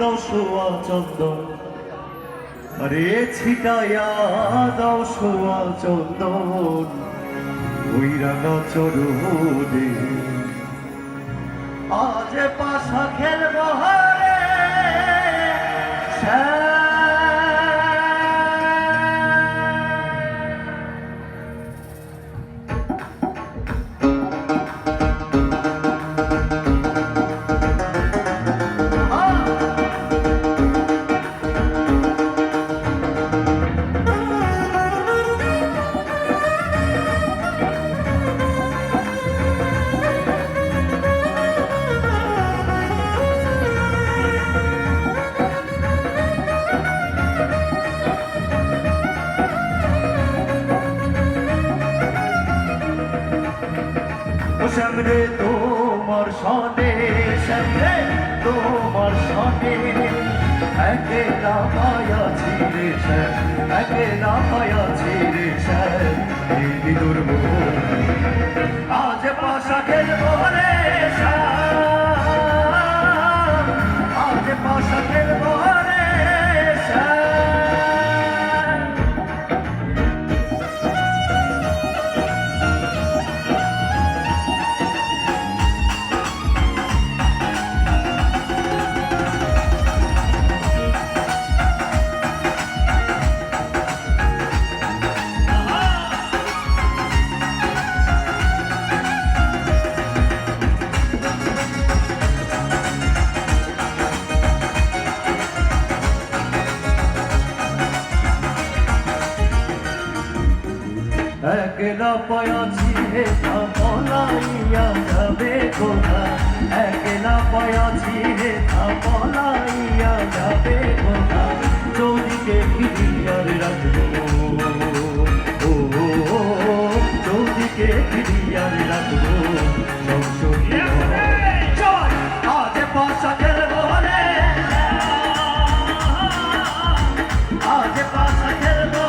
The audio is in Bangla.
দাও সোয়া চন্দন, আরে ছিটাইয়া দাও সোয়া চন্দন ওই রাঙা চরণে। আজ পাশা খেলব হারে শ্যামরে তোমার সনে, শ্যামরে তোমার সনে একলা পায়াছি রে শ্যাম, একলা পায়াছি রে শ্যাম এই বিদুর মোহন। আজ পাশা খেলবো রে শ্যাম, আজ পাশা খেলবো রে শ্যাম। একলা পায়াছি হে পলাইয়া যাবে কোথায়, একলা পায়াছি হে পলাইয়া যাবে কোথায়, চৌদিকে ফিরিয়ার রাখবো ও চৌদিকে ফিরিয়ার রাখবো সংসদীয়। আজ পাশা খেলবো রে, আজ পাশা খেলবো